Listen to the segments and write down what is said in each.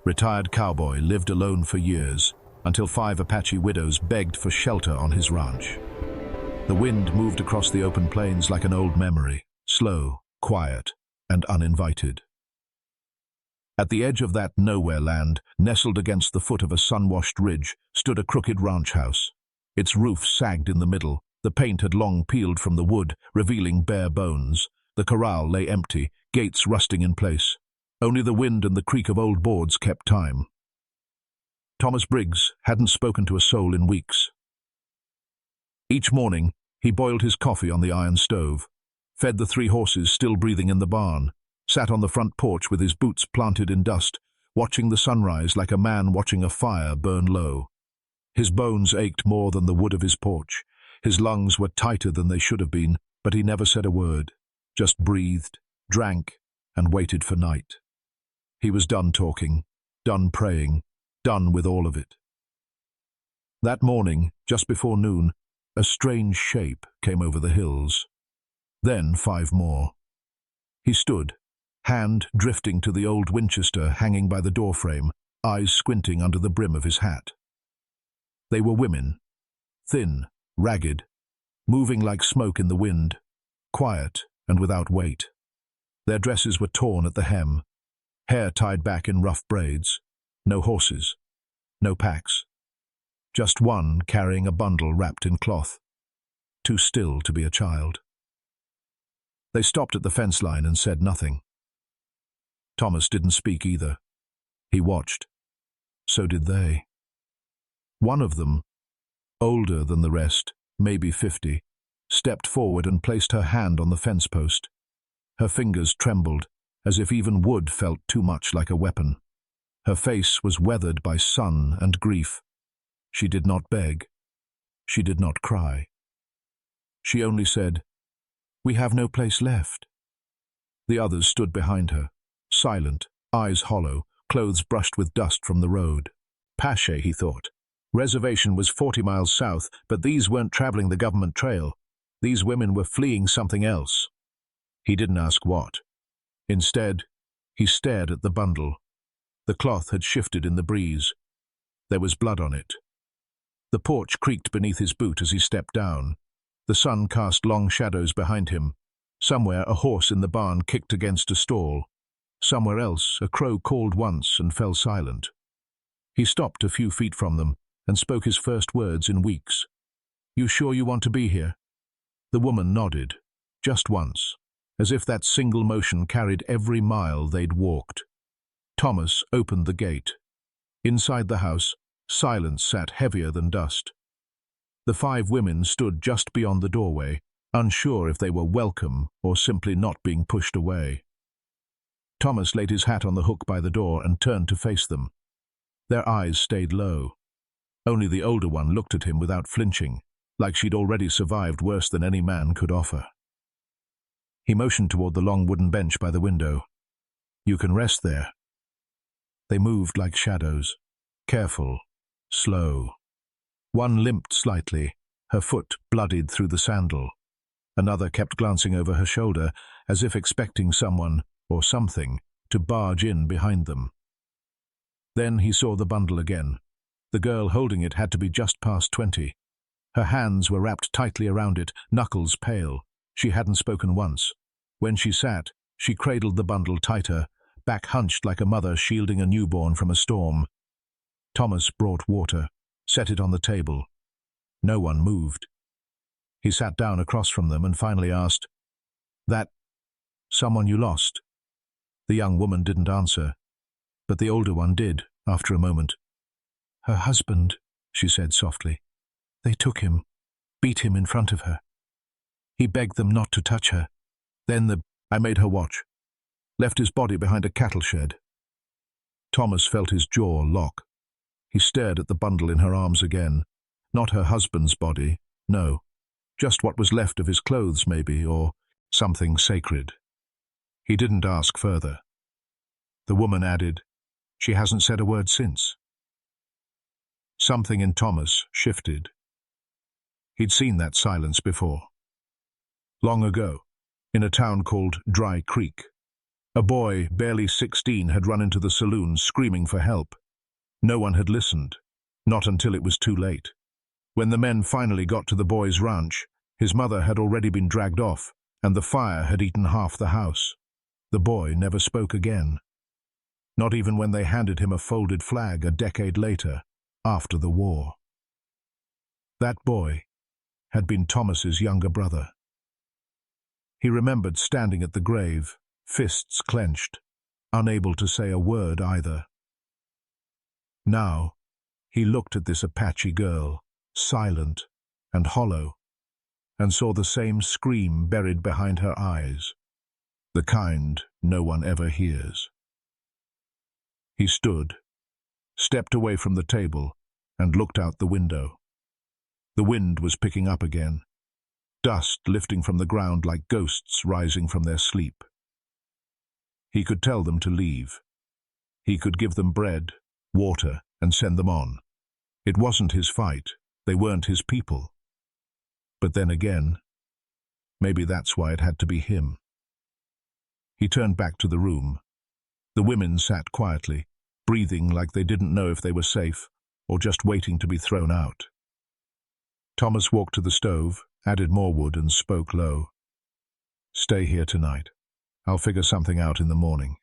Retired cowboy, lived alone for years, until 5 Apache widows begged for shelter on his ranch. The wind moved across the open plains like an old memory, slow, quiet, and uninvited. At the edge of that nowhere land, nestled against the foot of a sun-washed ridge, stood a crooked ranch house. Its roof sagged in the middle, the paint had long peeled from the wood, revealing bare bones. The corral lay empty, gates rusting in place. Only the wind and the creak of old boards kept time. Thomas Briggs hadn't spoken to a soul in weeks. Each morning, he boiled his coffee on the iron stove, fed the 3 horses still breathing in the barn, sat on the front porch with his boots planted in dust, watching the sunrise like a man watching a fire burn low. His bones ached more than the wood of his porch. His lungs were tighter than they should have been, but he never said a word, just breathed, drank, and waited for night. He was done talking, done praying, done with all of it. That morning, just before noon, a strange shape came over the hills. Then 5 more. He stood, hand drifting to the old Winchester hanging by the doorframe, eyes squinting under the brim of his hat. They were women, thin, ragged, moving like smoke in the wind, quiet and without weight. Their dresses were torn at the hem, hair tied back in rough braids. No horses, no packs. Just one carrying a bundle wrapped in cloth, too still to be a child. They stopped at the fence line and said nothing. Thomas didn't speak either. He watched. So did they. One of them, older than the rest, maybe 50, stepped forward and placed her hand on the fence post. Her fingers trembled, as if even wood felt too much like a weapon. Her face was weathered by sun and grief. She did not beg. She did not cry. She only said, "We have no place left." The others stood behind her, silent, eyes hollow, clothes brushed with dust from the road. Apache, he thought. Reservation was 40 miles south, but these weren't traveling the government trail. These women were fleeing something else. He didn't ask what. Instead, he stared at the bundle. The cloth had shifted in the breeze. There was blood on it. The porch creaked beneath his boot as he stepped down. The sun cast long shadows behind him. Somewhere a horse in the barn kicked against a stall. Somewhere else a crow called once and fell silent. He stopped a few feet from them and spoke his first words in weeks. "You sure you want to be here?" The woman nodded, just once, as if that single motion carried every mile they'd walked. Thomas opened the gate. Inside the house, silence sat heavier than dust. The 5 women stood just beyond the doorway, unsure if they were welcome or simply not being pushed away. Thomas laid his hat on the hook by the door and turned to face them. Their eyes stayed low. Only the older one looked at him without flinching, like she'd already survived worse than any man could offer. He motioned toward the long wooden bench by the window. "You can rest there." They moved like shadows, careful, slow. One limped slightly, her foot bloodied through the sandal. Another kept glancing over her shoulder, as if expecting someone, or something, to barge in behind them. Then he saw the bundle again. The girl holding it had to be just past 20. Her hands were wrapped tightly around it, knuckles pale. She hadn't spoken once. When she sat, she cradled the bundle tighter, back hunched like a mother shielding a newborn from a storm. Thomas brought water, set it on the table. No one moved. He sat down across from them and finally asked, "That someone you lost?" The young woman didn't answer, but the older one did, after a moment. "Her husband," she said softly. "They took him, beat him in front of her. He begged them not to touch her. Then I made her watch. Left his body behind a cattle shed." Thomas felt his jaw lock. He stared at the bundle in her arms again. Not her husband's body, no. Just what was left of his clothes, maybe, or something sacred. He didn't ask further. The woman added, "She hasn't said a word since." Something in Thomas shifted. He'd seen that silence before. Long ago, in a town called Dry Creek. A boy, barely 16, had run into the saloon screaming for help. No one had listened, not until it was too late. When the men finally got to the boy's ranch, his mother had already been dragged off, and the fire had eaten half the house. The boy never spoke again. Not even when they handed him a folded flag a decade later, after the war. That boy had been Thomas's younger brother. He remembered standing at the grave, fists clenched, unable to say a word either. Now, he looked at this Apache girl, silent and hollow, and saw the same scream buried behind her eyes, the kind no one ever hears. He stood, stepped away from the table, and looked out the window. The wind was picking up again, dust lifting from the ground like ghosts rising from their sleep. He could tell them to leave. He could give them bread, water, and send them on. It wasn't his fight. They weren't his people. But then again, maybe that's why it had to be him. He turned back to the room. The women sat quietly, breathing like they didn't know if they were safe or just waiting to be thrown out. Thomas walked to the stove, added more wood, and spoke low. "Stay here tonight. I'll figure something out in the morning."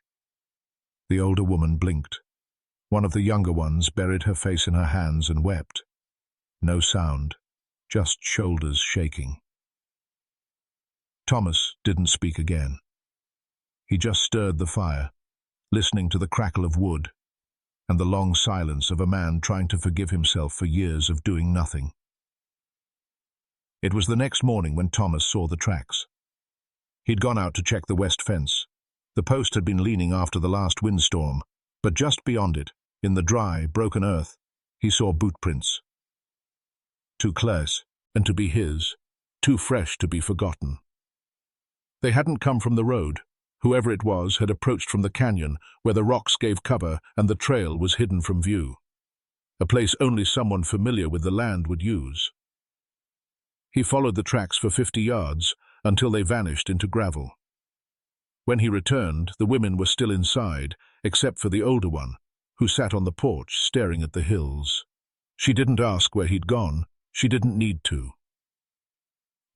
The older woman blinked. One of the younger ones buried her face in her hands and wept. No sound, just shoulders shaking. Thomas didn't speak again. He just stirred the fire, listening to the crackle of wood and the long silence of a man trying to forgive himself for years of doing nothing. It was the next morning when Thomas saw the tracks. He'd gone out to check the west fence. The post had been leaning after the last windstorm, but just beyond it, in the dry, broken earth, he saw boot prints. Too close, and to be his, too fresh to be forgotten. They hadn't come from the road. Whoever it was had approached from the canyon, where the rocks gave cover and the trail was hidden from view. A place only someone familiar with the land would use. He followed the tracks for 50 yards until they vanished into gravel. When he returned, the women were still inside, except for the older one, who sat on the porch staring at the hills. She didn't ask where he'd gone. She didn't need to.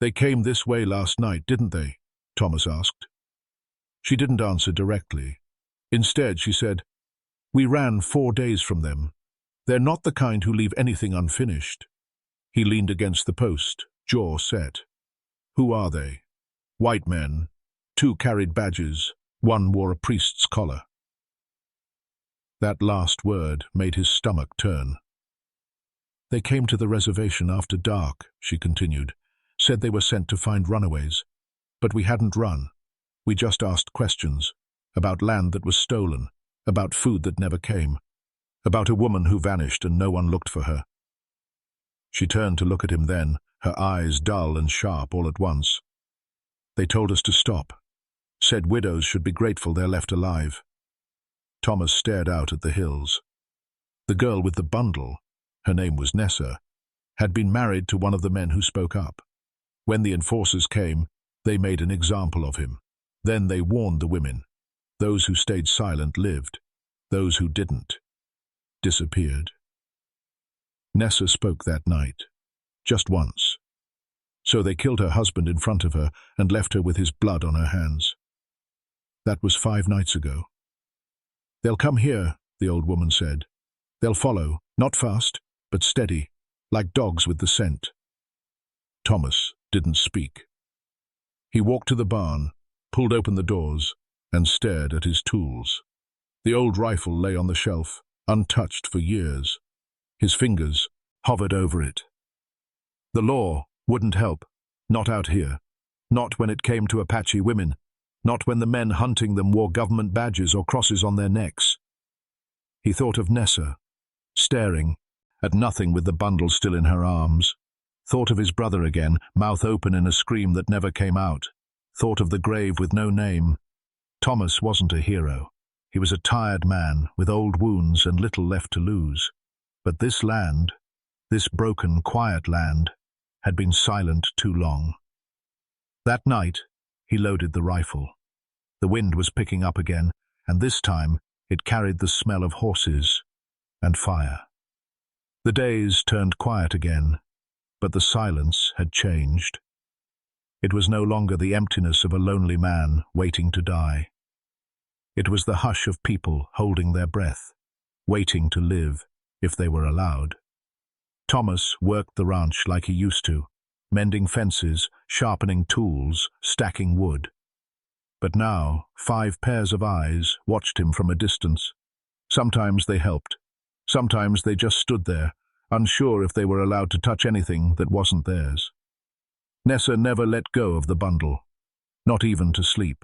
"They came this way last night, didn't they?" Thomas asked. She didn't answer directly. Instead, she said, "We ran 4 days from them. They're not the kind who leave anything unfinished." He leaned against the post, jaw set. "Who are they?" "White men. 2 carried badges. 1 wore a priest's collar." That last word made his stomach turn. "They came to the reservation after dark," she continued. "Said they were sent to find runaways. But we hadn't run. We just asked questions. About land that was stolen. About food that never came. About a woman who vanished and no one looked for her." She turned to look at him then, her eyes dull and sharp all at once. "They told us to stop. Said widows should be grateful they're left alive." Thomas stared out at the hills. The girl with the bundle, her name was Nessa, had been married to one of the men who spoke up. When the enforcers came, they made an example of him. Then they warned the women. Those who stayed silent lived. Those who didn't disappeared. Nessa spoke that night, just once. So they killed her husband in front of her and left her with his blood on her hands. That was 5 nights ago. "They'll come here," the old woman said. "They'll follow, not fast, but steady, like dogs with the scent." Thomas didn't speak. He walked to the barn, pulled open the doors, and stared at his tools. The old rifle lay on the shelf, untouched for years. His fingers hovered over it. The law wouldn't help, not out here. Not when it came to Apache women. Not when the men hunting them wore government badges or crosses on their necks. He thought of Nessa, staring at nothing with the bundle still in her arms. Thought of his brother again, mouth open in a scream that never came out. Thought of the grave with no name. Thomas wasn't a hero. He was a tired man with old wounds and little left to lose. But this land, this broken, quiet land, had been silent too long. That night, he loaded the rifle. The wind was picking up again, and this time it carried the smell of horses and fire. The days turned quiet again, but the silence had changed. It was no longer the emptiness of a lonely man waiting to die. It was the hush of people holding their breath, waiting to live if they were allowed. Thomas worked the ranch like he used to, mending fences, sharpening tools, stacking wood. But now 5 pairs of eyes watched him from a distance. Sometimes they helped. Sometimes they just stood there, unsure if they were allowed to touch anything that wasn't theirs. Nessa never let go of the bundle, not even to sleep.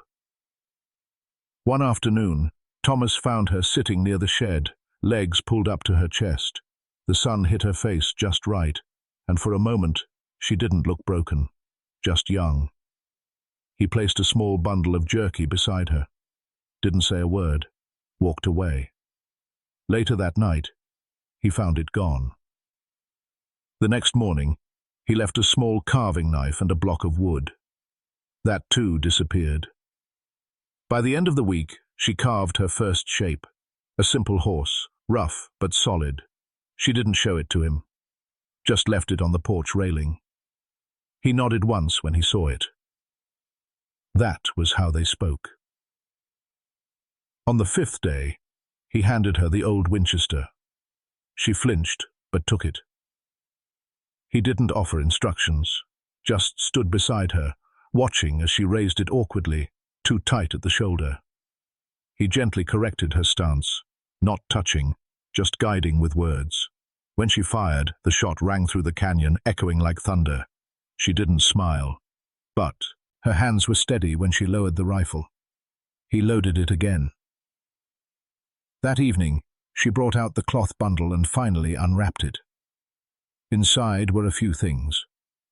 One afternoon, Thomas found her sitting near the shed, legs pulled up to her chest. The sun hit her face just right, and for a moment she didn't look broken, just young. He placed a small bundle of jerky beside her, didn't say a word, walked away. Later that night, he found it gone. The next morning, he left a small carving knife and a block of wood. That too disappeared. By the end of the week, she carved her first shape, a simple horse, rough but solid. She didn't show it to him, just left it on the porch railing. He nodded once when he saw it. That was how they spoke. On the 5th day, he handed her the old Winchester. She flinched, but took it. He didn't offer instructions, just stood beside her, watching as she raised it awkwardly, too tight at the shoulder. He gently corrected her stance, not touching, just guiding with words. When she fired, the shot rang through the canyon, echoing like thunder. She didn't smile, but her hands were steady when she lowered the rifle. He loaded it again. That evening, she brought out the cloth bundle and finally unwrapped it. Inside were a few things.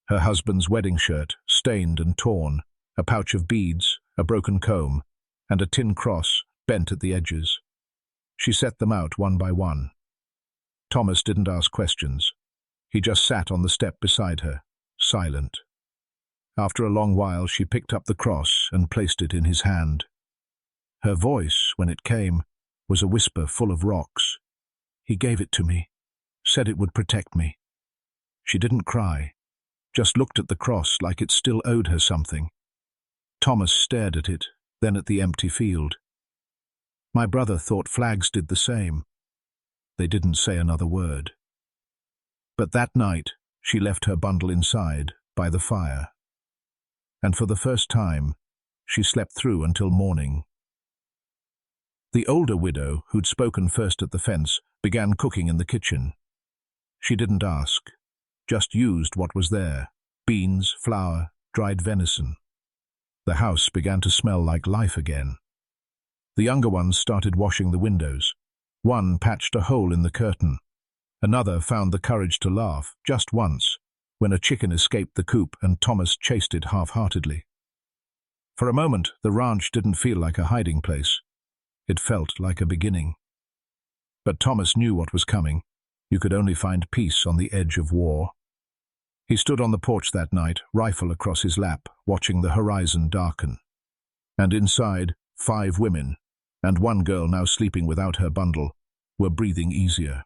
Her husband's wedding shirt, stained and torn, a pouch of beads, a broken comb, and a tin cross bent at the edges. She set them out one by one. Thomas didn't ask questions. He just sat on the step beside her, silent. After a long while, she picked up the cross and placed it in his hand. Her voice, when it came, was a whisper full of rocks. He gave it to me, said it would protect me. She didn't cry, just looked at the cross like it still owed her something. Thomas stared at it, then at the empty field. My brother thought flags did the same. They didn't say another word. But that night, she left her bundle inside, by the fire. And for the first time, she slept through until morning. The older widow, who'd spoken first at the fence, began cooking in the kitchen. She didn't ask, just used what was there: beans, flour, dried venison. The house began to smell like life again. The younger ones started washing the windows. One patched a hole in the curtain. Another found the courage to laugh, just once, when a chicken escaped the coop and Thomas chased it half-heartedly. For a moment, the ranch didn't feel like a hiding place. It felt like a beginning. But Thomas knew what was coming. You could only find peace on the edge of war. He stood on the porch that night, rifle across his lap, watching the horizon darken. And inside, 5 women, and one girl now sleeping without her bundle, were breathing easier.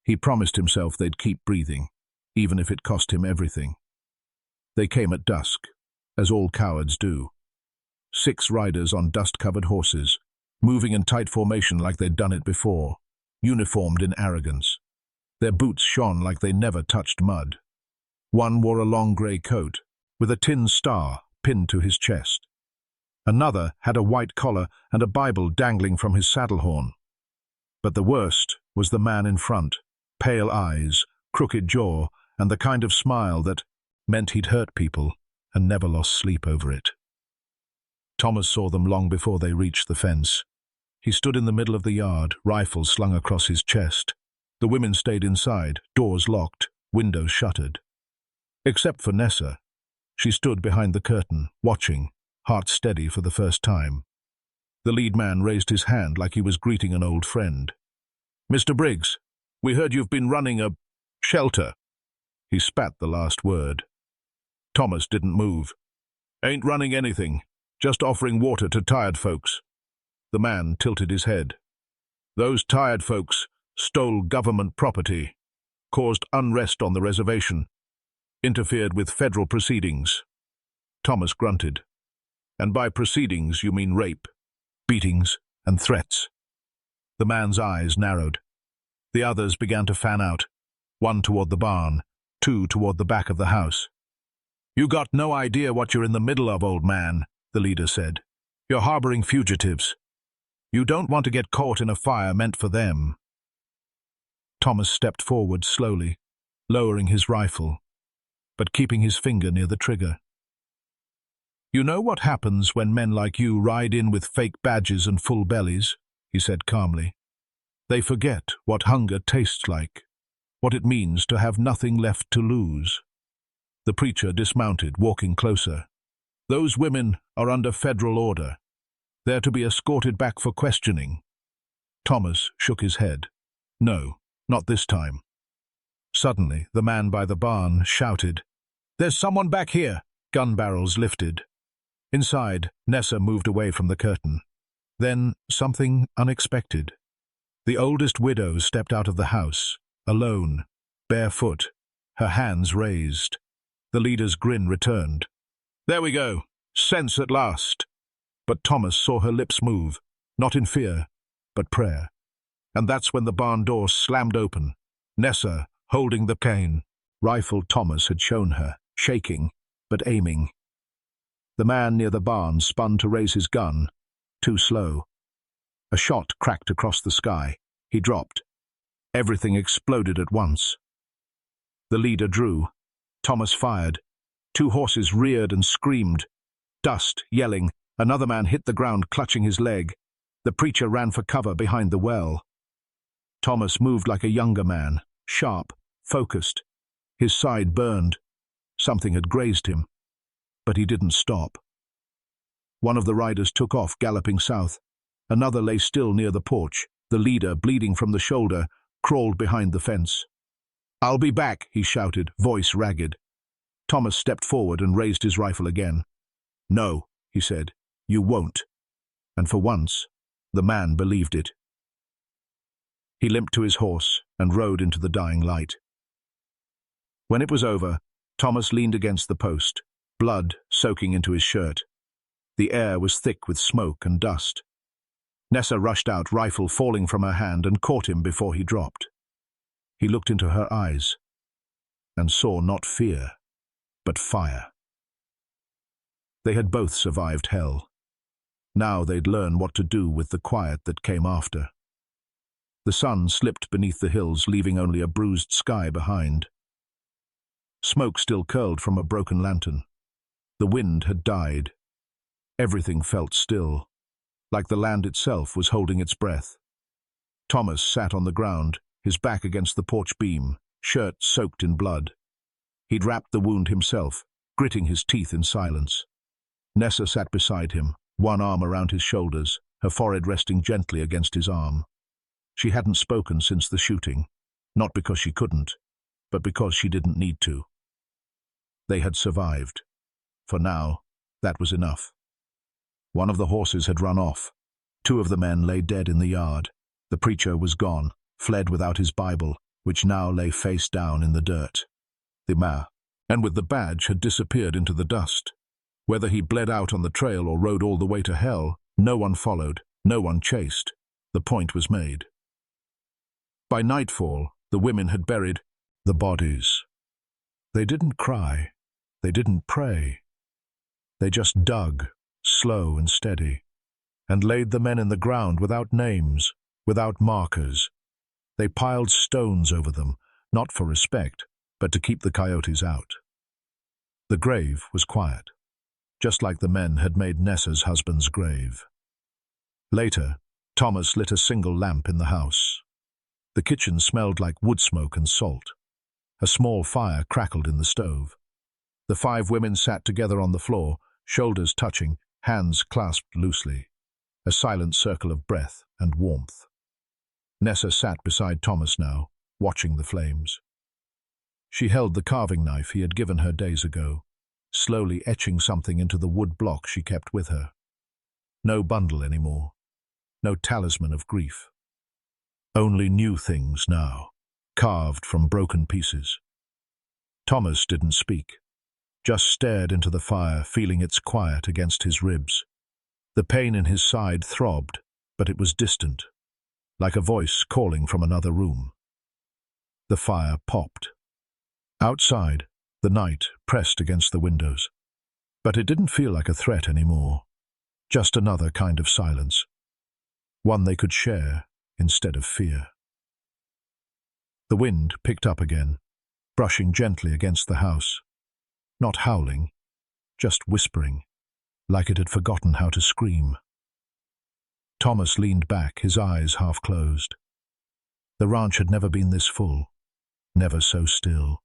He promised himself they'd keep breathing, even if it cost him everything. They came at dusk, as all cowards do. 6 riders on dust-covered horses, moving in tight formation like they'd done it before, uniformed in arrogance. Their boots shone like they never touched mud. One wore a long grey coat, with a tin star pinned to his chest. Another had a white collar and a Bible dangling from his saddle horn. But the worst was the man in front, pale eyes, crooked jaw, and the kind of smile that meant he'd hurt people and never lost sleep over it. Thomas saw them long before they reached the fence. He stood in the middle of the yard, rifle slung across his chest. The women stayed inside, doors locked, windows shuttered. Except for Nessa. She stood behind the curtain, watching, heart steady for the first time. The lead man raised his hand like he was greeting an old friend. "Mr. Briggs, we heard you've been running a shelter." He spat the last word. Thomas didn't move. "Ain't running anything. Just offering water to tired folks." The man tilted his head. "Those tired folks stole government property, caused unrest on the reservation, interfered with federal proceedings." Thomas grunted. "And by proceedings you mean rape, beatings, and threats." The man's eyes narrowed. The others began to fan out, one toward the barn, two toward the back of the house. "You got no idea what you're in the middle of, old man," the leader said. "You're harboring fugitives. You don't want to get caught in a fire meant for them." Thomas stepped forward slowly, lowering his rifle, but keeping his finger near the trigger. "You know what happens when men like you ride in with fake badges and full bellies," he said calmly. "They forget what hunger tastes like, what it means to have nothing left to lose." The preacher dismounted, walking closer. "Those women are under federal order. They're to be escorted back for questioning." Thomas shook his head. "No, not this time." Suddenly, the man by the barn shouted, "There's someone back here!" Gun barrels lifted. Inside, Nessa moved away from the curtain. Then something unexpected. The oldest widow stepped out of the house, alone, barefoot, her hands raised. The leader's grin returned. "There we go. Sense at last." But Thomas saw her lips move, not in fear, but prayer. And that's when the barn door slammed open. Nessa, holding the cane, rifle Thomas had shown her, shaking, but aiming. The man near the barn spun to raise his gun, too slow. A shot cracked across the sky. He dropped. Everything exploded at once. The leader drew. Thomas fired. Two horses reared and screamed. Dust, yelling. Another man hit the ground, clutching his leg. The preacher ran for cover behind the well. Thomas moved like a younger man, sharp, focused. His side burned. Something had grazed him. But he didn't stop. One of the riders took off, galloping south. Another lay still near the porch. The leader, bleeding from the shoulder, crawled behind the fence. "I'll be back," he shouted, voice ragged. Thomas stepped forward and raised his rifle again. "No," he said, "you won't." And for once, the man believed it. He limped to his horse and rode into the dying light. When it was over, Thomas leaned against the post, blood soaking into his shirt. The air was thick with smoke and dust. Nessa rushed out, rifle falling from her hand, and caught him before he dropped. He looked into her eyes and saw not fear, but fire. They had both survived hell. Now they'd learn what to do with the quiet that came after. The sun slipped beneath the hills, leaving only a bruised sky behind. Smoke still curled from a broken lantern. The wind had died. Everything felt still, like the land itself was holding its breath. Thomas sat on the ground, his back against the porch beam, shirt soaked in blood. He'd wrapped the wound himself, gritting his teeth in silence. Nessa sat beside him, one arm around his shoulders, her forehead resting gently against his arm. She hadn't spoken since the shooting, not because she couldn't, but because she didn't need to. They had survived. For now, that was enough. One of the horses had run off. Two of the men lay dead in the yard. The preacher was gone, fled without his Bible, which now lay face down in the dirt. The ma, and with the badge, had disappeared into the dust. Whether he bled out on the trail or rode all the way to hell, no one followed, no one chased. The point was made. By nightfall, the women had buried the bodies. They didn't cry. They didn't pray. They just dug, slow and steady, and laid the men in the ground without names, without markers. They piled stones over them, not for respect, but to keep the coyotes out. The grave was quiet, just like the men had made Nessa's husband's grave. Later, Thomas lit a single lamp in the house. The kitchen smelled like wood smoke and salt. A small fire crackled in the stove. The 5 women sat together on the floor, shoulders touching, hands clasped loosely. A silent circle of breath and warmth. Nessa sat beside Thomas now, watching the flames. She held the carving knife he had given her days ago. slowly etching something into the wood block she kept with her. No bundle anymore, no talisman of grief. Only new things now, carved from broken pieces. Thomas didn't speak, just stared into the fire, feeling its quiet against his ribs. The pain in his side throbbed, but it was distant, like a voice calling from another room. The fire popped. Outside, the night pressed against the windows. But it didn't feel like a threat anymore, just another kind of silence. One they could share instead of fear. The wind picked up again, brushing gently against the house. Not howling, just whispering, like it had forgotten how to scream. Thomas leaned back, his eyes half closed. The ranch had never been this full, never so still.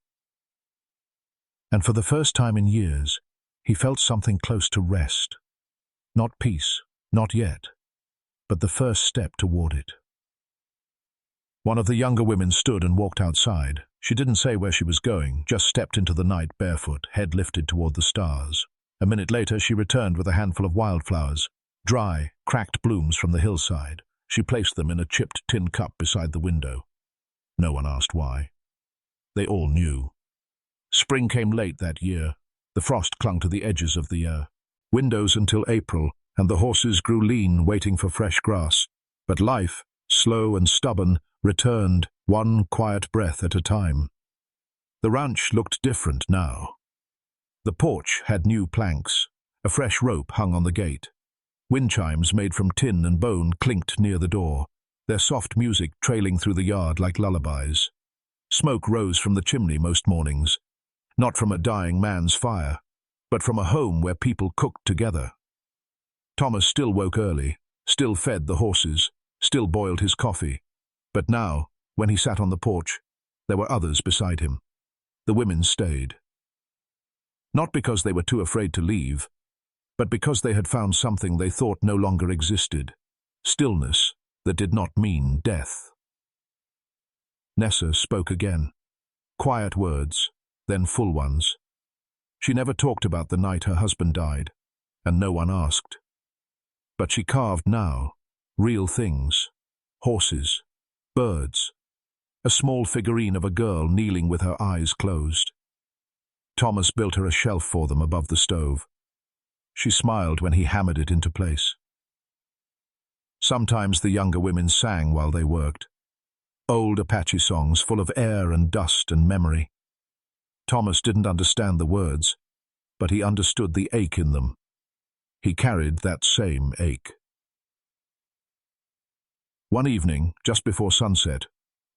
And for the first time in years, he felt something close to rest. Not peace, not yet, but the first step toward it. One of the younger women stood and walked outside. She didn't say where she was going, just stepped into the night barefoot, head lifted toward the stars. A minute later, she returned with a handful of wildflowers, dry, cracked blooms from the hillside. She placed them in a chipped tin cup beside the window. No one asked why. They all knew. Spring came late that year. The frost clung to the edges of the windows until April, and the horses grew lean, waiting for fresh grass. But life, slow and stubborn, returned, one quiet breath at a time. The ranch looked different now. The porch had new planks. A fresh rope hung on the gate. Wind chimes made from tin and bone clinked near the door, their soft music trailing through the yard like lullabies. Smoke rose from the chimney most mornings, not from a dying man's fire, but from a home where people cooked together. Thomas still woke early, still fed the horses, still boiled his coffee. But now, when he sat on the porch, there were others beside him. The women stayed. Not because they were too afraid to leave, but because they had found something they thought no longer existed, stillness that did not mean death. Nessa spoke again. Quiet words, then full ones. She never talked about the night her husband died, and no one asked. But she carved now, real things, horses, birds, a small figurine of a girl kneeling with her eyes closed. Thomas built her a shelf for them above the stove. She smiled when he hammered it into place. Sometimes the younger women sang while they worked. Old Apache songs full of air and dust and memory. Thomas didn't understand the words, but he understood the ache in them. He carried that same ache. One evening, just before sunset,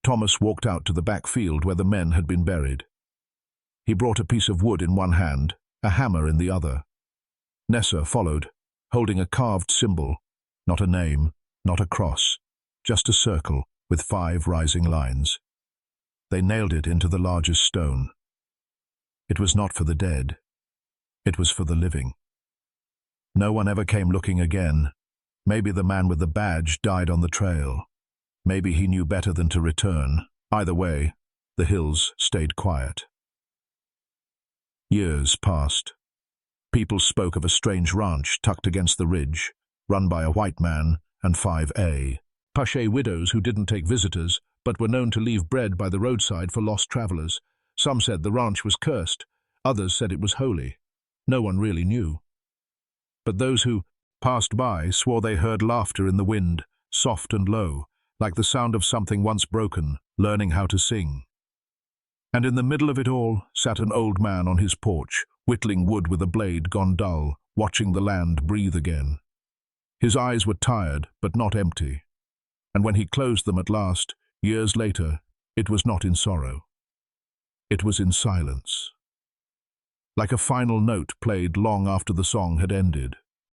Thomas walked out to the back field where the men had been buried. He brought a piece of wood in one hand, a hammer in the other. Nessa followed, holding a carved symbol, not a name, not a cross, just a circle with 5 rising lines. They nailed it into the largest stone. It was not for the dead. It was for the living. No one ever came looking again. Maybe the man with the badge died on the trail. Maybe he knew better than to return. Either way, the hills stayed quiet. Years passed. People spoke of a strange ranch tucked against the ridge, run by a white man and 5 Apache widows who didn't take visitors, but were known to leave bread by the roadside for lost travelers. Some said the ranch was cursed. Others said it was holy. No one really knew. But those who passed by swore they heard laughter in the wind, soft and low, like the sound of something once broken, learning how to sing. And in the middle of it all sat an old man on his porch, whittling wood with a blade gone dull, watching the land breathe again. His eyes were tired, but not empty. And when he closed them at last, years later, it was not in sorrow. It was in silence. Like a final note played long after the song had ended.